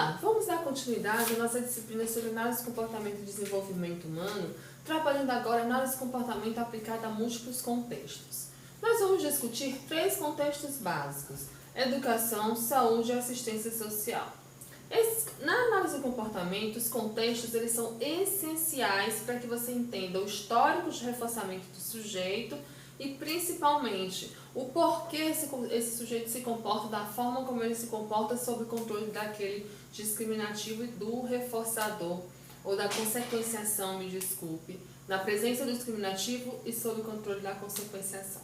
Olá, vamos dar continuidade à nossa disciplina sobre análise de comportamento e desenvolvimento humano, trabalhando agora análise de comportamento aplicada a múltiplos contextos. Nós vamos discutir 3 contextos básicos: educação, saúde e assistência social. Na análise do comportamento, os contextos eles são essenciais para que você entenda o histórico de reforçamento do sujeito e principalmente o porquê esse sujeito se comporta da forma como ele se comporta sob o controle daquele discriminativo e do reforçador, ou da consequenciação, me desculpe, na presença do discriminativo e sob o controle da consequenciação.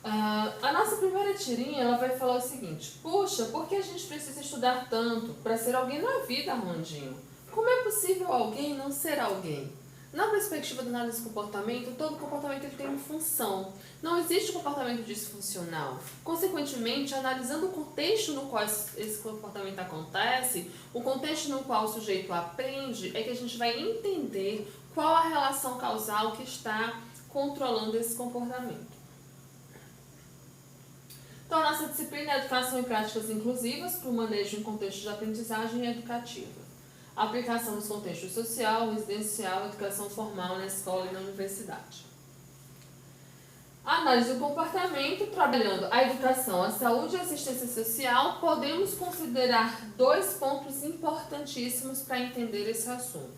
A nossa primeira tirinha ela vai falar o seguinte: puxa, por que a gente precisa estudar tanto para ser alguém na vida, Armandinho? Como é possível alguém não ser alguém? Na perspectiva da análise do comportamento, todo comportamento ele tem uma função. Não existe comportamento disfuncional. Consequentemente, analisando o contexto no qual esse comportamento acontece, o contexto no qual o sujeito aprende, é que a gente vai entender qual a relação causal que está controlando esse comportamento. Então, a nossa disciplina é Educação e Práticas Inclusivas para o manejo em contexto de aprendizagem educativa. Aplicação nos contextos social, residencial, educação formal na escola e na universidade. A análise do comportamento, trabalhando a educação, a saúde e a assistência social, podemos considerar 2 pontos importantíssimos para entender esse assunto: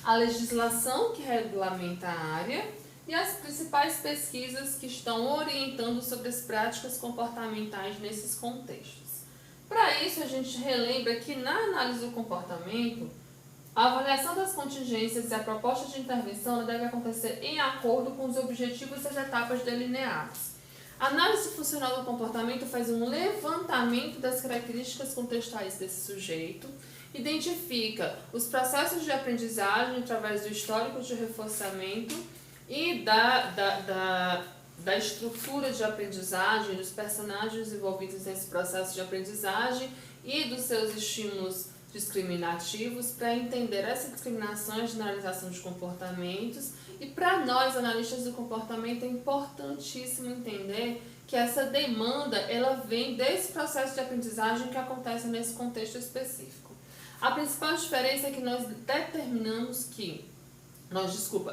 a legislação que regulamenta a área e as principais pesquisas que estão orientando sobre as práticas comportamentais nesses contextos. Para isso, a gente relembra que na análise do comportamento, a avaliação das contingências e a proposta de intervenção deve acontecer em acordo com os objetivos das etapas delineadas. A análise funcional do comportamento faz um levantamento das características contextuais desse sujeito, identifica os processos de aprendizagem através do histórico de reforçamento e da estrutura de aprendizagem, dos personagens envolvidos nesse processo de aprendizagem e dos seus estímulos discriminativos, para entender essa discriminação e a generalização de comportamentos. E para nós, analistas do comportamento, é importantíssimo entender que essa demanda ela vem desse processo de aprendizagem que acontece nesse contexto específico. A principal diferença é que nós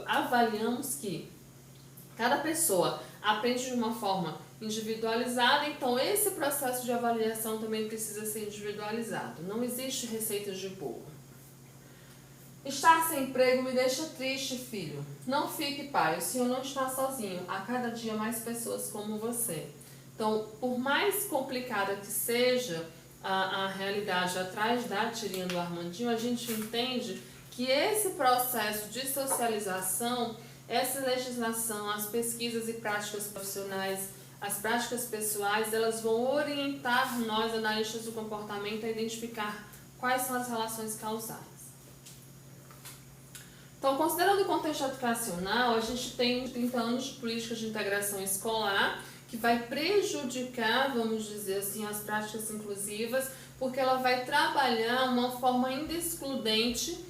avaliamos que cada pessoa aprende de uma forma individualizada, então esse processo de avaliação também precisa ser individualizado. Não existe receitas de bolo. Estar sem emprego me deixa triste, filho. Não fique, pai, o senhor não está sozinho. A cada dia mais pessoas como você. Então, por mais complicada que seja a realidade atrás da tirinha do Armandinho, a gente entende que esse processo de socialização, essa legislação, as pesquisas e práticas profissionais, as práticas pessoais, elas vão orientar nós, analistas do comportamento, a identificar quais são as relações causais. Então, considerando o contexto educacional, a gente tem 30 anos de políticas de integração escolar, que vai prejudicar, vamos dizer assim, as práticas inclusivas, porque ela vai trabalhar uma forma ainda excludente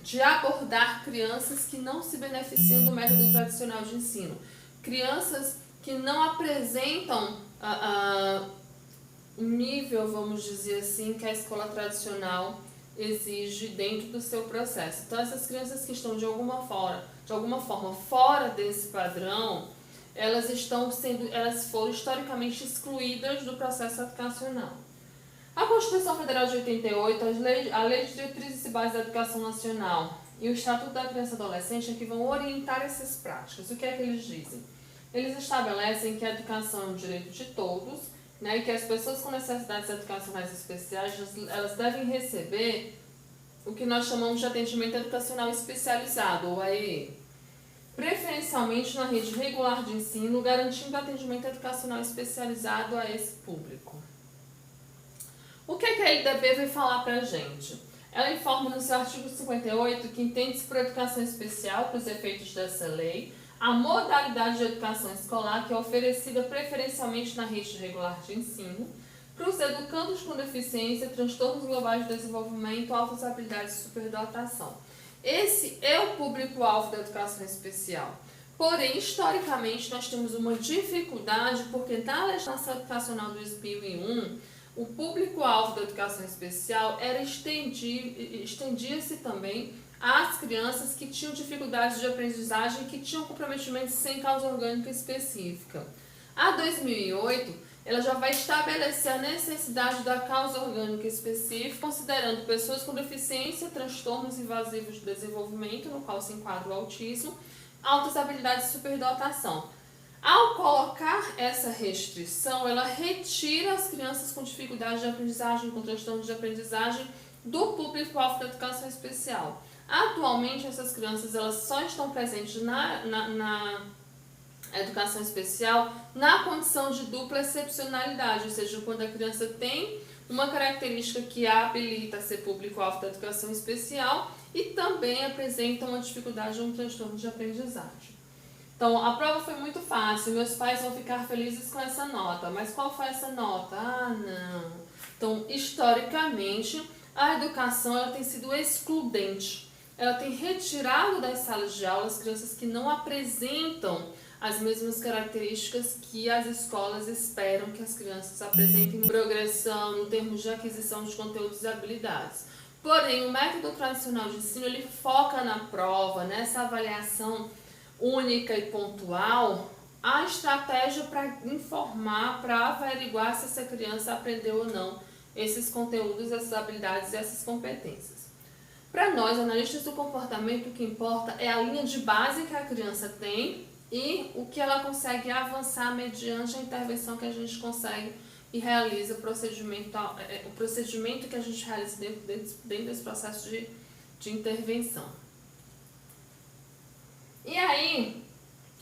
de abordar crianças que não se beneficiam do método tradicional de ensino. Crianças que não apresentam o nível, vamos dizer assim, que a escola tradicional exige dentro do seu processo. Então, essas crianças que estão de alguma forma fora desse padrão, elas foram historicamente excluídas do processo educacional. A Constituição Federal de 88, a Lei de Diretrizes e Bases da Educação Nacional e o Estatuto da Criança e Adolescente é que vão orientar essas práticas. O que é que eles dizem? Eles estabelecem que a educação é um direito de todos, né, e que as pessoas com necessidades educacionais especiais elas devem receber o que nós chamamos de atendimento educacional especializado, ou AEE, preferencialmente na rede regular de ensino, garantindo atendimento educacional especializado a esse público. O que a LDB vai falar para a gente? Ela informa no seu artigo 58 que entende-se por educação especial, para os efeitos dessa lei, a modalidade de educação escolar que é oferecida preferencialmente na rede regular de ensino, para os educandos com deficiência, transtornos globais de desenvolvimento, altas habilidades de superdotação. Esse é o público-alvo da educação especial. Porém, historicamente, nós temos uma dificuldade porque na legislação educacional de 2001, o público-alvo da educação especial estendia-se também às crianças que tinham dificuldades de aprendizagem e que tinham comprometimento sem causa orgânica específica. A 2008, ela já vai estabelecer a necessidade da causa orgânica específica, considerando pessoas com deficiência, transtornos invasivos de desenvolvimento, no qual se enquadra o autismo, altas habilidades de superdotação. Ao colocar essa restrição, ela retira as crianças com dificuldade de aprendizagem, com transtornos de aprendizagem, do público-alvo da educação especial. Atualmente, essas crianças elas só estão presentes na educação especial na condição de dupla excepcionalidade, ou seja, quando a criança tem uma característica que a habilita a ser público-alvo da educação especial e também apresenta uma dificuldade ou um transtorno de aprendizagem. Então, a prova foi muito fácil, meus pais vão ficar felizes com essa nota, mas qual foi essa nota? Ah, não. Então, historicamente, a educação ela tem sido excludente. Ela tem retirado das salas de aula as crianças que não apresentam as mesmas características que as escolas esperam que as crianças apresentem em progressão, em termos de aquisição de conteúdos e habilidades. Porém, o método tradicional de ensino ele foca na prova, nessa avaliação única e pontual, a estratégia para informar, para averiguar se essa criança aprendeu ou não esses conteúdos, essas habilidades e essas competências. Para nós, analistas do comportamento, o que importa é a linha de base que a criança tem e o que ela consegue avançar mediante a intervenção que a gente consegue e realiza, o procedimento que a gente realiza dentro desse processo de intervenção. E aí,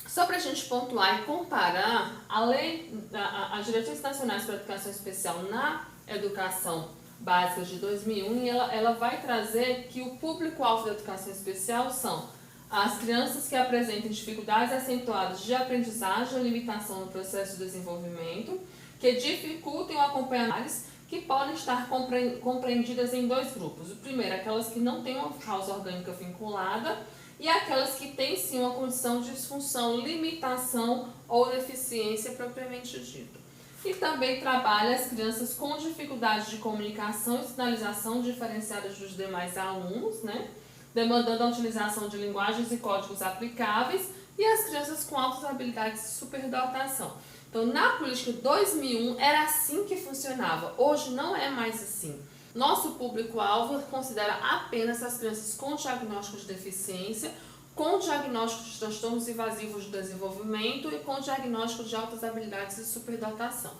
só para a gente pontuar e comparar, as Diretrizes Nacionais para a Educação Especial na Educação Básica de 2001, ela vai trazer que o público-alvo da educação especial são as crianças que apresentam dificuldades acentuadas de aprendizagem ou limitação no processo de desenvolvimento, que dificultem o acompanhamento, que podem estar compreendidas em dois grupos. O primeiro, aquelas que não têm uma causa orgânica vinculada, e aquelas que têm sim uma condição de disfunção, limitação ou deficiência propriamente dita. E também trabalha as crianças com dificuldade de comunicação e sinalização diferenciadas dos demais alunos, né? Demandando a utilização de linguagens e códigos aplicáveis, e as crianças com altas habilidades de superdotação. Então, na política 2001 era assim que funcionava, hoje não é mais assim. Nosso público-alvo considera apenas as crianças com diagnóstico de deficiência, com diagnóstico de transtornos invasivos do desenvolvimento e com diagnóstico de altas habilidades de superdotação.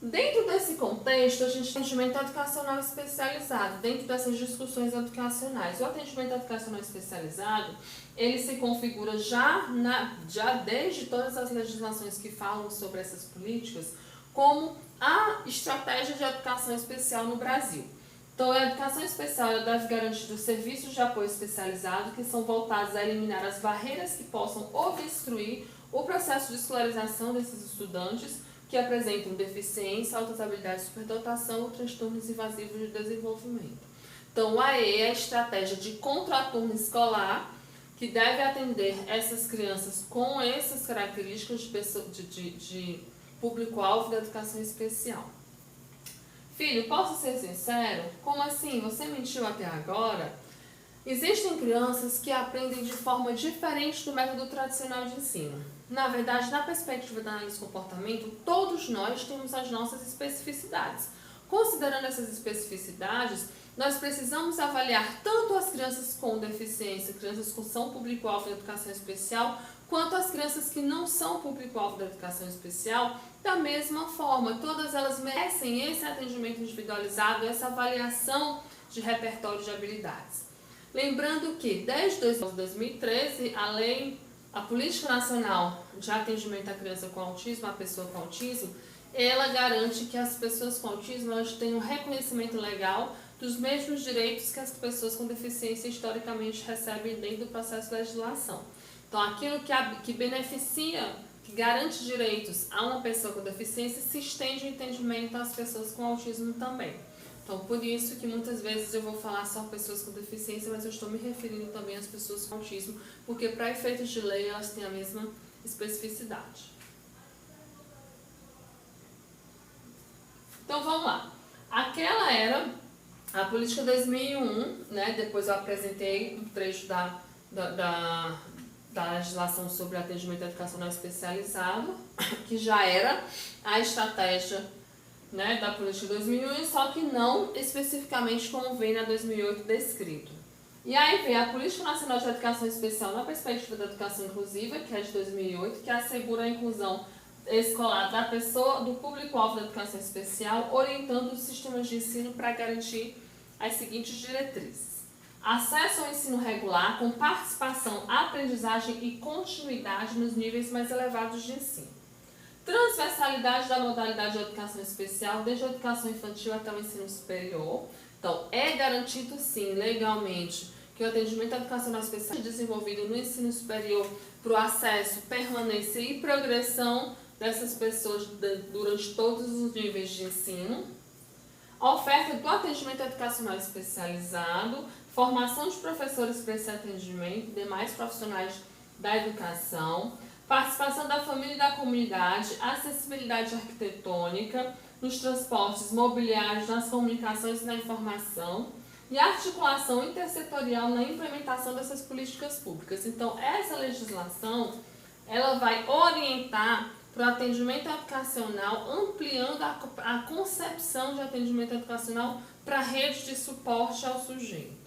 Dentro desse contexto, a gente tem atendimento educacional especializado, dentro dessas discussões educacionais. O atendimento educacional especializado, ele se configura já desde todas as legislações que falam sobre essas políticas, como a estratégia de educação especial no Brasil. Então, a educação especial deve garantir os serviços de apoio especializado que são voltados a eliminar as barreiras que possam obstruir o processo de escolarização desses estudantes que apresentam deficiência, altas habilidades de superdotação ou transtornos invasivos de desenvolvimento. Então, o AE é a estratégia de contraturno escolar que deve atender essas crianças com essas características de público-alvo da educação especial. Filho, posso ser sincero? Como assim? Você mentiu até agora? Existem crianças que aprendem de forma diferente do método tradicional de ensino. Na verdade, na perspectiva da análise de comportamento, todos nós temos as nossas especificidades. Considerando essas especificidades, nós precisamos avaliar tanto as crianças com deficiência, crianças que são público-alvo da educação especial, quanto as crianças que não são público-alvo da educação especial, da mesma forma. Todas elas merecem esse atendimento individualizado, essa avaliação de repertório de habilidades. Lembrando que, desde 2013, a Política Nacional de Atendimento à Criança com Autismo, à Pessoa com Autismo, ela garante que as pessoas com autismo elas tenham reconhecimento legal dos mesmos direitos que as pessoas com deficiência historicamente recebem dentro do processo de legislação. Então, aquilo que beneficia, que garante direitos a uma pessoa com deficiência, se estende o entendimento às pessoas com autismo também. Então, por isso que muitas vezes eu vou falar só pessoas com deficiência, mas eu estou me referindo também às pessoas com autismo, porque para efeitos de lei elas têm a mesma especificidade. Então vamos lá. Aquela era a política 2001, né? Depois eu apresentei um trecho da legislação sobre atendimento educacional especializado, que já era a estratégia, né, da política 2001, só que não especificamente como vem na 2008 descrito. E aí vem a Política Nacional de Educação Especial na perspectiva da educação inclusiva, que é de 2008, que assegura a inclusão escolar da pessoa, do público-alvo da educação especial, orientando os sistemas de ensino para garantir as seguintes diretrizes: acesso ao ensino regular com participação, aprendizagem e continuidade nos níveis mais elevados de ensino. Transversalidade da modalidade de educação especial, desde a educação infantil até o ensino superior. Então, é garantido sim, legalmente, que o atendimento educacional especial é desenvolvido no ensino superior para o acesso, permanência e progressão dessas pessoas durante todos os níveis de ensino. A oferta do atendimento educacional especializado, formação de professores para esse atendimento, demais profissionais da educação, participação da família e da comunidade, acessibilidade arquitetônica nos transportes mobiliários, nas comunicações e na informação, e articulação intersetorial na implementação dessas políticas públicas. Então, essa legislação, ela vai orientar para o atendimento educacional, ampliando a concepção de atendimento educacional para a rede de suporte ao sujeito.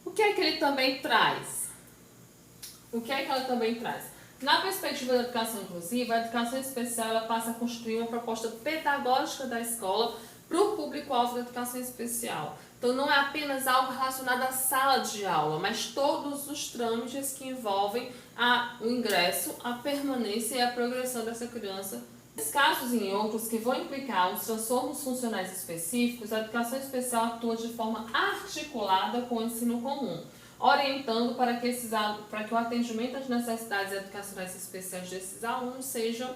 O que é que ele também traz? Na perspectiva da educação inclusiva, a educação especial ela passa a construir uma proposta pedagógica da escola para o público-alvo da educação especial. Então, não é apenas algo relacionado à sala de aula, mas todos os trâmites que envolvem o ingresso, a permanência e a progressão dessa criança. Nesses casos e em outros que vão implicar os transtornos funcionais específicos, a educação especial atua de forma articulada com o ensino comum, orientando para que o atendimento às necessidades educacionais especiais desses alunos sejam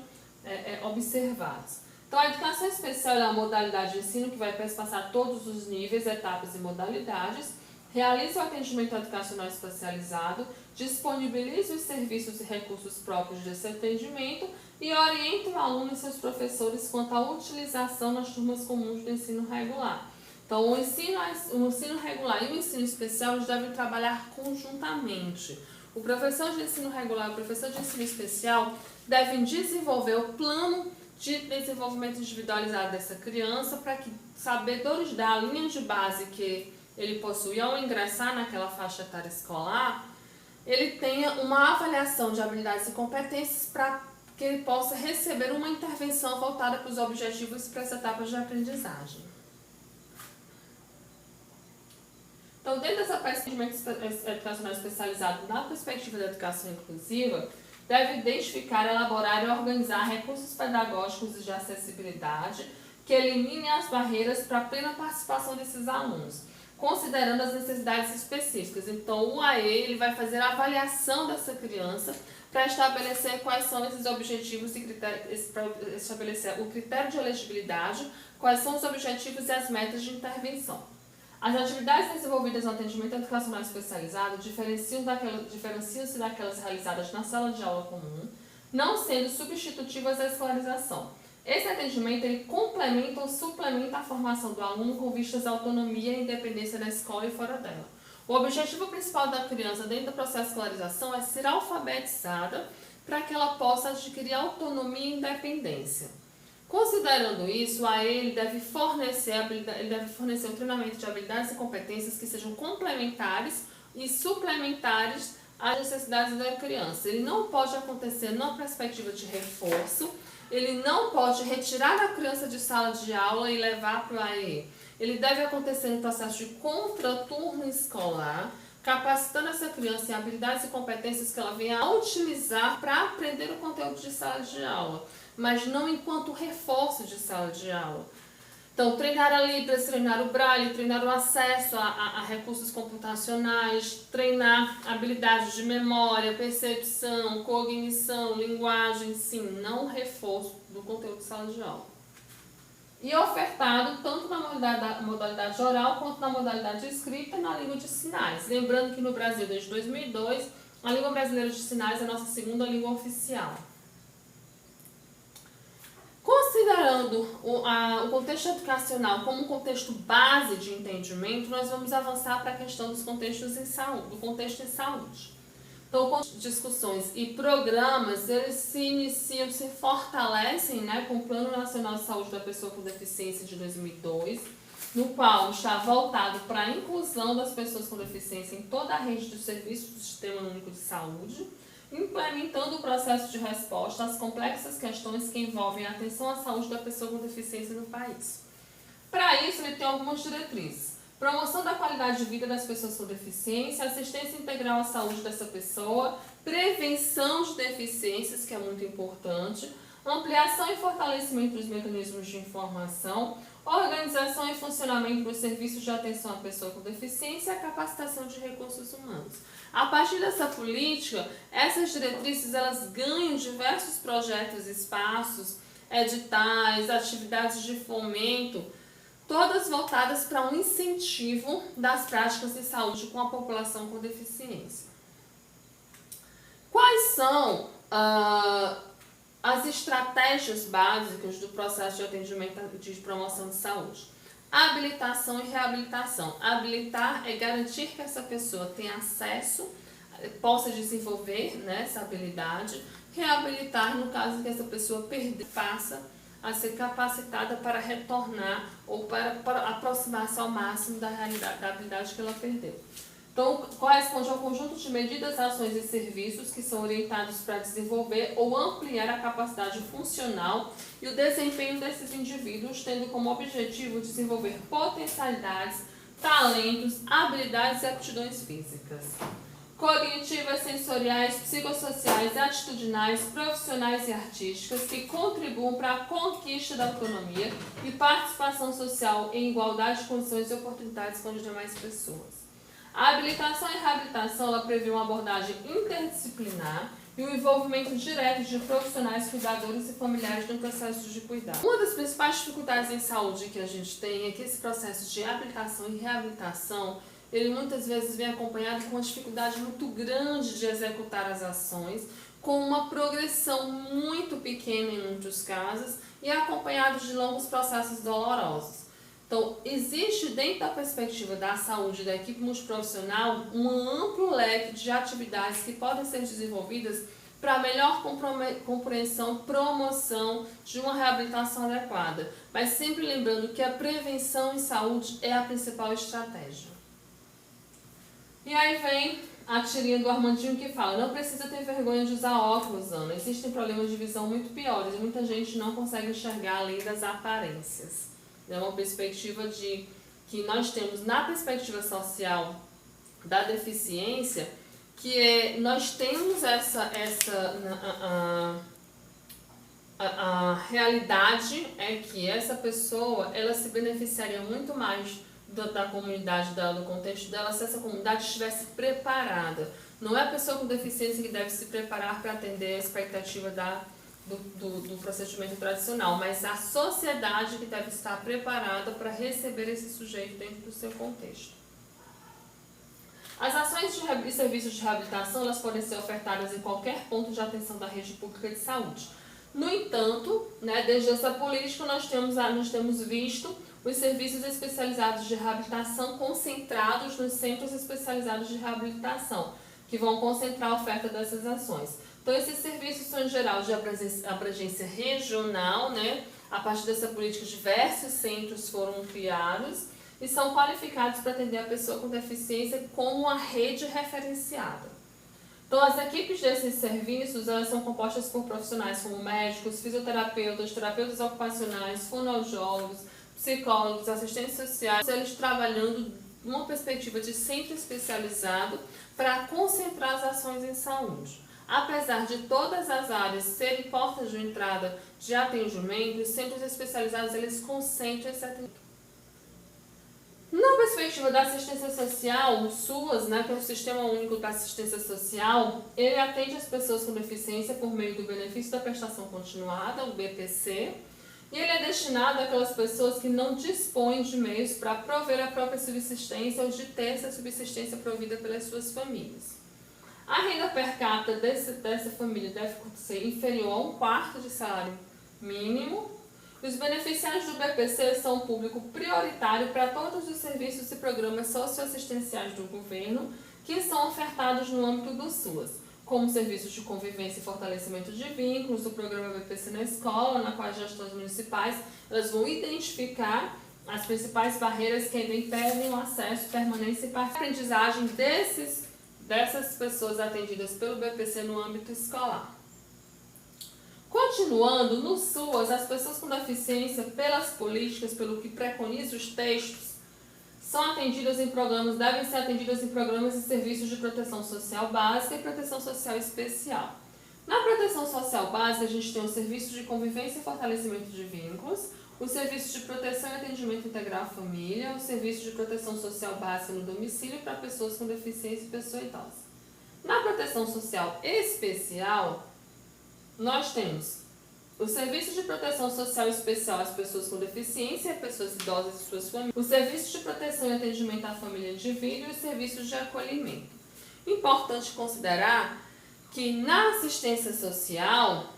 observados. Então, a educação especial é uma modalidade de ensino que vai perspassar todos os níveis, etapas e modalidades, realiza o atendimento educacional especializado, disponibiliza os serviços e recursos próprios desse atendimento e orienta o aluno e seus professores quanto à utilização nas turmas comuns do ensino regular. Então, o ensino regular e o ensino especial eles devem trabalhar conjuntamente. O professor de ensino regular e o professor de ensino especial devem desenvolver o plano de desenvolvimento individualizado dessa criança para que sabedores da linha de base que ele possui ao ingressar naquela faixa etária escolar, ele tenha uma avaliação de habilidades e competências para que ele possa receber uma intervenção voltada para os objetivos e para essa etapa de aprendizagem. Então, dentro dessa perspectiva educacional especializado na perspectiva da educação inclusiva, deve identificar, elaborar e organizar recursos pedagógicos e de acessibilidade que eliminem as barreiras para a plena participação desses alunos, considerando as necessidades específicas. Então, o AE ele vai fazer a avaliação dessa criança para estabelecer quais são esses objetivos e critérios, para estabelecer o critério de elegibilidade, quais são os objetivos e as metas de intervenção. As atividades desenvolvidas no atendimento educacional especializado diferenciam-se daquelas realizadas na sala de aula comum, não sendo substitutivas à escolarização. Esse atendimento ele complementa ou suplementa a formação do aluno com vistas à autonomia e independência da escola e fora dela. O objetivo principal da criança dentro do processo de escolarização é ser alfabetizada para que ela possa adquirir autonomia e independência. Considerando isso, ele deve fornecer um treinamento de habilidades e competências que sejam complementares e suplementares às necessidades da criança. Ele não pode acontecer numa perspectiva de reforço, ele não pode retirar a criança de sala de aula e levar para o AE. Ele deve acontecer no processo de contraturno escolar, capacitando essa criança em habilidades e competências que ela venha a utilizar para aprender o conteúdo de sala de aula, mas não enquanto reforço de sala de aula. Então, treinar a Libras, treinar o Braille, treinar o acesso a recursos computacionais, treinar habilidades de memória, percepção, cognição, linguagem, sim, não reforço do conteúdo de sala de aula. E ofertado tanto na modalidade oral quanto na modalidade escrita e na língua de sinais. Lembrando que no Brasil, desde 2002, a língua brasileira de sinais é a nossa segunda língua oficial. tendo o contexto educacional como um contexto base de entendimento, nós vamos avançar para a questão dos contextos em saúde, do contexto em saúde. Então, discussões e programas, eles se iniciam, se fortalecem, né, com o Plano Nacional de Saúde da Pessoa com Deficiência de 2002, no qual está voltado para a inclusão das pessoas com deficiência em toda a rede de serviços do Sistema Único de Saúde, implementando o processo de resposta às complexas questões que envolvem a atenção à saúde da pessoa com deficiência no país. Para isso, ele tem algumas diretrizes. Promoção da qualidade de vida das pessoas com deficiência, assistência integral à saúde dessa pessoa, prevenção de deficiências, que é muito importante, ampliação e fortalecimento dos mecanismos de informação, organização e funcionamento dos serviços de atenção à pessoa com deficiência e a capacitação de recursos humanos. A partir dessa política, essas diretrizes elas ganham diversos projetos, espaços, editais, atividades de fomento, todas voltadas para um incentivo das práticas de saúde com a população com deficiência. Quais são as estratégias básicas do processo de atendimento de promoção de saúde? Habilitação e reabilitação. Habilitar é garantir que essa pessoa tenha acesso, possa desenvolver, né, essa habilidade. Reabilitar, no caso que essa pessoa perder, passa a ser capacitada para retornar ou para aproximar-se ao máximo da realidade, da habilidade que ela perdeu. Então, corresponde ao conjunto de medidas, ações e serviços que são orientados para desenvolver ou ampliar a capacidade funcional e o desempenho desses indivíduos, tendo como objetivo desenvolver potencialidades, talentos, habilidades e aptidões físicas, cognitivas, sensoriais, psicossociais, atitudinais, profissionais e artísticas que contribuam para a conquista da autonomia e participação social em igualdade de condições e oportunidades com as demais pessoas. A habilitação e reabilitação ela prevê uma abordagem interdisciplinar e o envolvimento direto de profissionais, cuidadores e familiares no processo de cuidado. Uma das principais dificuldades em saúde que a gente tem é que esse processo de habilitação e reabilitação ele muitas vezes vem acompanhado com uma dificuldade muito grande de executar as ações, com uma progressão muito pequena em muitos casos e acompanhado de longos processos dolorosos. Então, existe dentro da perspectiva da saúde da equipe multiprofissional um amplo leque de atividades que podem ser desenvolvidas para melhor compreensão, promoção de uma reabilitação adequada, mas sempre lembrando que a prevenção em saúde é a principal estratégia. E aí vem a tirinha do Armandinho que fala: não precisa ter vergonha de usar óculos, Ana. Existem problemas de visão muito piores e muita gente não consegue enxergar além das aparências. É uma perspectiva de que nós temos na perspectiva social da deficiência, que é, nós temos a realidade é que essa pessoa ela se beneficiaria muito mais da comunidade dela, do contexto dela, se essa comunidade estivesse preparada. Não é a pessoa com deficiência que deve se preparar para atender a expectativa do procedimento tradicional, mas a sociedade que deve estar preparada para receber esse sujeito dentro do seu contexto. As ações e serviços de reabilitação elas podem ser ofertadas em qualquer ponto de atenção da rede pública de saúde. No entanto, né, desde essa política nós temos visto os serviços especializados de reabilitação concentrados nos centros especializados de reabilitação, que vão concentrar a oferta dessas ações. Então, esses serviços são, em geral, de abrangência regional, né? A partir dessa política, diversos centros foram criados e são qualificados para atender a pessoa com deficiência como uma rede referenciada. Então, as equipes desses serviços elas são compostas por profissionais como médicos, fisioterapeutas, terapeutas ocupacionais, fonoaudiólogos, psicólogos, assistentes sociais, eles trabalhando numa perspectiva de centro especializado para concentrar as ações em saúde. Apesar de todas as áreas serem portas de entrada de atendimento, os centros especializados eles concentram esse atendimento. Na perspectiva da assistência social, o SUAS, né, que é o Sistema Único da Assistência Social, ele atende as pessoas com deficiência por meio do benefício da prestação continuada, o BPC, e ele é destinado àquelas pessoas que não dispõem de meios para prover a própria subsistência ou de ter essa subsistência provida pelas suas famílias. A renda per capita dessa família deve ser inferior a 1/4 de salário mínimo Os beneficiários do BPC são um público prioritário para todos os serviços e programas socioassistenciais do governo que são ofertados no âmbito do SUAS, como serviços de convivência e fortalecimento de vínculos, o programa BPC na escola, na qual as gestões municipais elas vão identificar as principais barreiras que ainda impedem o acesso, permanência e aprendizagem dessas pessoas atendidas pelo BPC no âmbito escolar. Continuando, no SUAS, as pessoas com deficiência, pelas políticas, pelo que preconiza os textos, devem ser atendidas em programas e serviços de proteção social básica e proteção social especial. Na proteção social básica, a gente tem o serviço de convivência e fortalecimento de vínculos, o serviço de proteção e atendimento integral à família, o serviço de proteção social básica no domicílio para pessoas com deficiência e pessoa idosa. Na proteção social especial, nós temos o serviço de proteção social especial às pessoas com deficiência, pessoas idosas e suas famílias, o serviço de proteção e atendimento à família e indivíduo e os serviços de acolhimento. Importante considerar que na assistência social,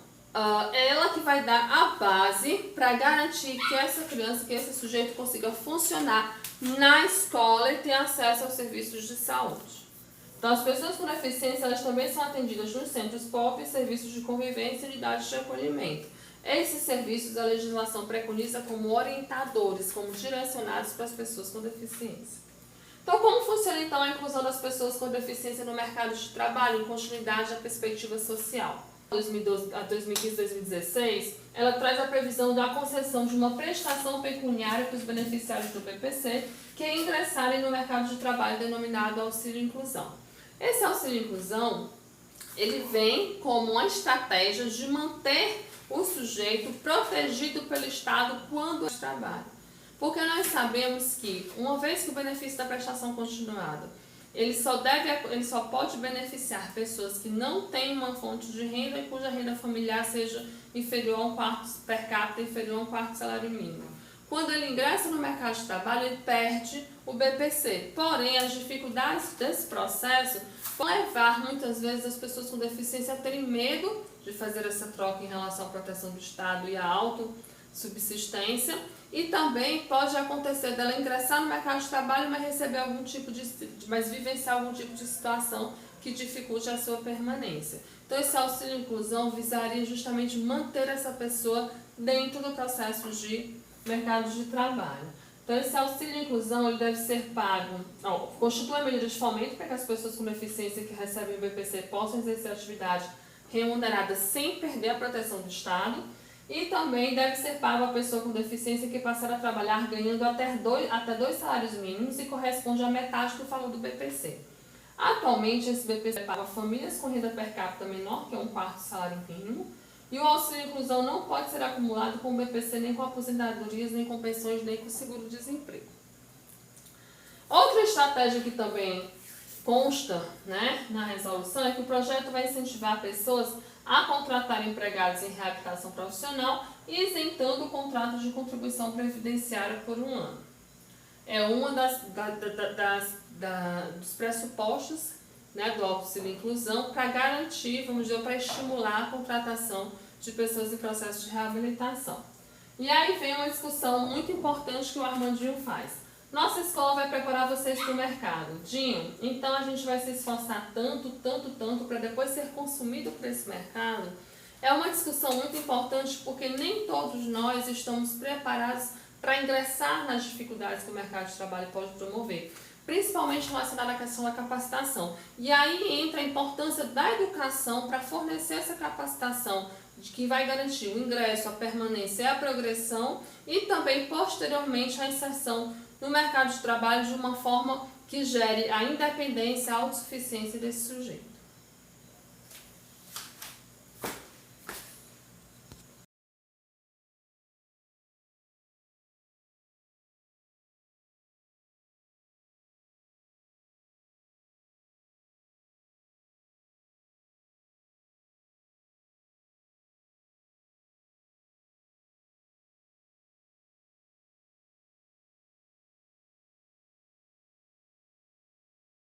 é ela que vai dar a base para garantir que essa criança, que esse sujeito consiga funcionar na escola e ter acesso aos serviços de saúde. Então, as pessoas com deficiência, elas também são atendidas nos centros POP, serviços de convivência e unidades de acolhimento. Esses serviços, a legislação preconiza como orientadores, como direcionados para as pessoas com deficiência. Então, como funciona, então, a inclusão das pessoas com deficiência no mercado de trabalho, em continuidade à perspectiva social? 2015-2016, ela traz a previsão da concessão de uma prestação pecuniária para os beneficiários do BPC que ingressarem no mercado de trabalho denominado auxílio inclusão. Esse auxílio inclusão, ele vem como uma estratégia de manter o sujeito protegido pelo Estado quando trabalha. Porque nós sabemos que, uma vez que o benefício da prestação continuada, ele só pode beneficiar pessoas que não têm uma fonte de renda e cuja renda familiar seja inferior a um quarto per capita, inferior a um quarto salário mínimo. Quando ele ingressa no mercado de trabalho, ele perde o BPC. Porém, as dificuldades desse processo vão levar muitas vezes as pessoas com deficiência a terem medo de fazer essa troca em relação à proteção do Estado e à autossubsistência. E também pode acontecer dela ingressar no mercado de trabalho, mas vivenciar algum tipo de situação que dificulte a sua permanência. Então, esse auxílio inclusão visaria justamente manter essa pessoa dentro do processo de mercado de trabalho. Então, esse auxílio inclusão ele deve ser pago, constitui uma medida de fomento para que as pessoas com deficiência que recebem o BPC possam exercer atividade remunerada sem perder a proteção do Estado. E também deve ser pago a pessoa com deficiência que passar a trabalhar ganhando até 2 salários mínimos e corresponde à metade do valor do BPC. Atualmente, esse BPC é pago a famílias com renda per capita menor que um quarto salário mínimo, e o auxílio inclusão não pode ser acumulado com o BPC nem com aposentadorias, nem com pensões, nem com seguro-desemprego. Outra estratégia que também consta, na resolução é que o projeto vai incentivar pessoas a contratar empregados em reabilitação profissional e isentando o contrato de contribuição previdenciária por 1 ano. É uma dos pressupostos do auxílio inclusão para garantir, para estimular a contratação de pessoas em processo de reabilitação. E aí vem uma discussão muito importante que o Armandinho faz. Nossa escola vai preparar vocês para o mercado. Dinho, então a gente vai se esforçar tanto para depois ser consumido por esse mercado? É uma discussão muito importante porque nem todos nós estamos preparados para ingressar nas dificuldades que o mercado de trabalho pode promover, principalmente relacionada à questão da capacitação. E aí entra a importância da educação para fornecer essa capacitação que vai garantir o ingresso, a permanência e a progressão e também, posteriormente, a inserção no mercado de trabalho de uma forma que gere a independência e a autossuficiência desse sujeito.